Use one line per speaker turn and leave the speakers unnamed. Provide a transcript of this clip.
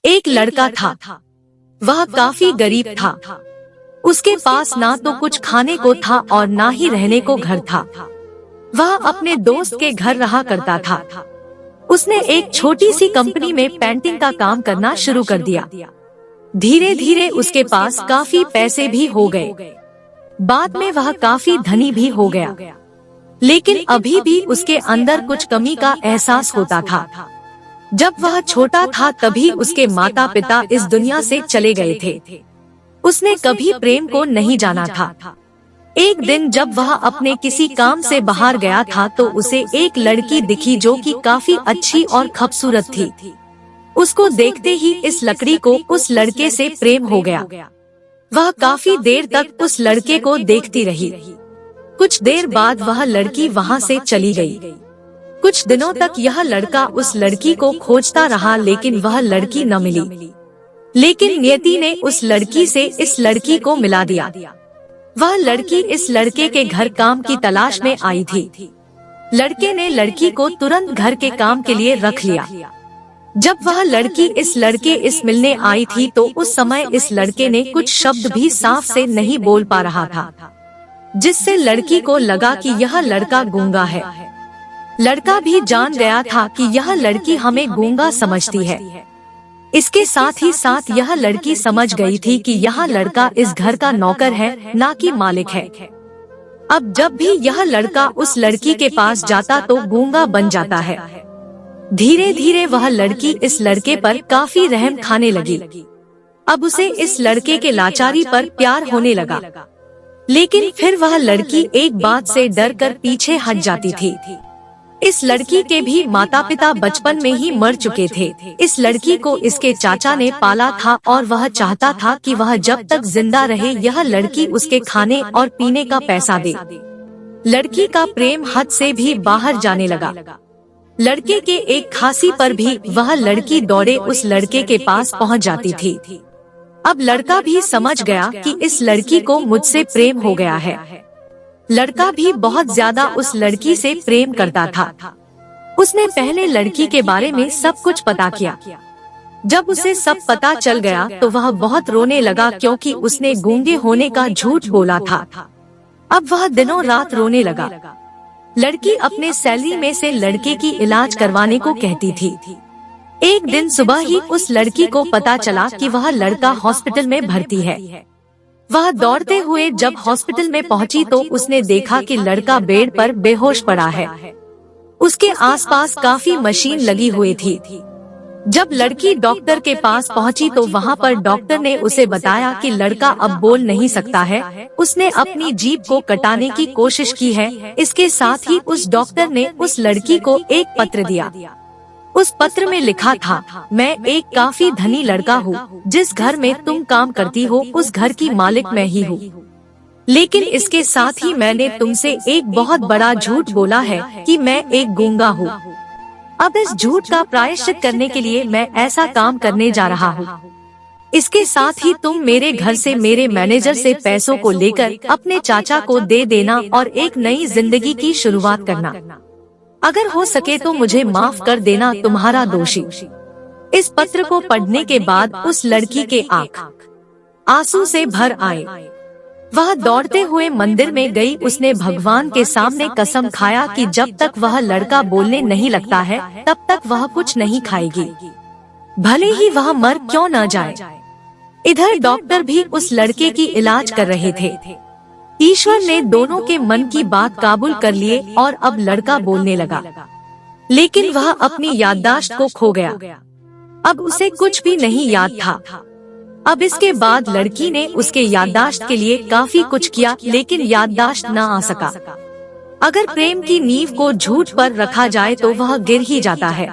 एक लड़का था। वह काफी गरीब था। उसके पास ना तो कुछ खाने को था और ना ही रहने को घर था। वह अपने दोस्त के घर रहा करता था। उसने एक छोटी सी कंपनी में पेंटिंग का काम करना शुरू कर दिया। धीरे धीरे उसके पास काफी पैसे भी हो गए। बाद में वह काफी धनी भी हो गया, लेकिन अभी भी उसके अंदर कुछ कमी का एहसास होता था। जब वह छोटा था तभी उसके माता पिता इस दुनिया से चले गए थे। उसने कभी प्रेम को नहीं जाना था। एक दिन जब वह अपने किसी काम से बाहर गया था तो उसे एक लड़की दिखी जो कि काफी अच्छी और खूबसूरत थी। उसको देखते ही इस लड़की को उस लड़के से प्रेम हो गया। वह काफी देर तक उस लड़के को देखती रही। कुछ देर बाद वह लड़की वहाँ से चली गई। कुछ दिनों तक यह लड़का उस लड़की को खोजता रहा, लेकिन वह लड़की न मिली। लेकिन नियति ने उस लड़की से इस लड़की को मिला दिया। वह लड़की इस लड़के के घर काम की तलाश में आई थी। लड़के ने लड़की को तुरंत घर के काम के लिए रख लिया। जब वह लड़की इस लड़के इस मिलने आई थी तो उस समय इस लड़के ने कुछ शब्द भी साफ से नहीं बोल पा रहा था, जिससे लड़की को लगा कि यह लड़का गूंगा है। लड़का भी जान गया था कि यह लड़की हमें गूंगा समझती है। इसके साथ ही साथ यह लड़की समझ गई थी कि यह लड़का इस घर का नौकर है, ना कि मालिक है। अब जब भी यह लड़का उस लड़की के पास जाता तो गूंगा बन जाता है। धीरे धीरे वह लड़की इस लड़के पर काफी रहम खाने लगी। अब उसे इस लड़के के लाचारी पर प्यार होने लगा, लेकिन फिर वह लड़की एक बात से डर कर पीछे हट जाती थी। इस लड़की के भी माता पिता बचपन में ही मर चुके थे। इस लड़की को इसके चाचा ने पाला था और वह चाहता था कि वह जब तक जिंदा रहे यह लड़की उसके खाने और पीने का पैसा दे। लड़की का प्रेम हद से भी बाहर जाने लगा। लड़के के एक खांसी पर भी वह लड़की दौड़े उस लड़के के पास पहुंच जाती थी। अब लड़का भी समझ गया कि इस लड़की को मुझसे प्रेम हो गया है। लड़का भी बहुत ज्यादा उस लड़की से प्रेम करता था। उसने पहले लड़की के बारे में सब कुछ पता किया। जब उसे सब पता चल गया तो वह बहुत रोने लगा, क्योंकि उसने गूंगे होने का झूठ बोला था। अब वह दिनों रात रोने लगा। लड़की अपने सैलरी में से लड़के की इलाज करवाने को कहती थी। एक दिन सुबह ही उस लड़की को पता चला कि वह लड़का हॉस्पिटल में भर्ती है। वह दौड़ते हुए जब हॉस्पिटल में पहुंची तो उसने देखा कि लड़का बेड पर बेहोश पड़ा है। उसके आसपास काफी मशीन लगी हुई थी। जब लड़की डॉक्टर के पास पहुंची तो वहां पर डॉक्टर ने उसे बताया कि लड़का अब बोल नहीं सकता है। उसने अपनी जीभ को कटाने की कोशिश की है। इसके साथ ही उस डॉक्टर ने उस लड़की को एक पत्र दिया। उस पत्र में लिखा था, मैं एक काफी धनी लड़का हूँ। जिस घर में तुम काम करती हो उस घर की मालिक मैं ही हूँ। लेकिन इसके साथ ही मैंने तुमसे एक बहुत बड़ा झूठ बोला है कि मैं एक गूंगा हूँ। अब इस झूठ का प्रायश्चित करने के लिए मैं ऐसा काम करने जा रहा हूँ। इसके साथ ही तुम मेरे घर से मेरे मैनेजर से पैसों को लेकर अपने चाचा को दे देना और एक नई जिंदगी की शुरुआत करना। अगर हो सके तो मुझे माफ कर देना, तुम्हारा दोषी। इस पत्र को पढ़ने के बाद उस लड़की के आंख आंसू से भर आए। वह दौड़ते हुए मंदिर में गई। उसने भगवान के सामने कसम खाया कि जब तक वह लड़का बोलने नहीं लगता है तब तक वह कुछ नहीं खाएगी, भले ही वह मर क्यों न जाए। इधर डॉक्टर भी उस लड़के की इलाज कर रहे थे। ईश्वर ने दोनों के मन की बात काबूल कर लिए और अब लड़का बोलने लगा, लेकिन वह अपनी याददाश्त को खो गया। अब उसे कुछ भी नहीं याद था। अब इसके बाद लड़की ने उसके याददाश्त के लिए काफी कुछ किया, लेकिन याददाश्त न आ सका। अगर प्रेम की नींव को झूठ पर रखा जाए तो वह गिर ही जाता है।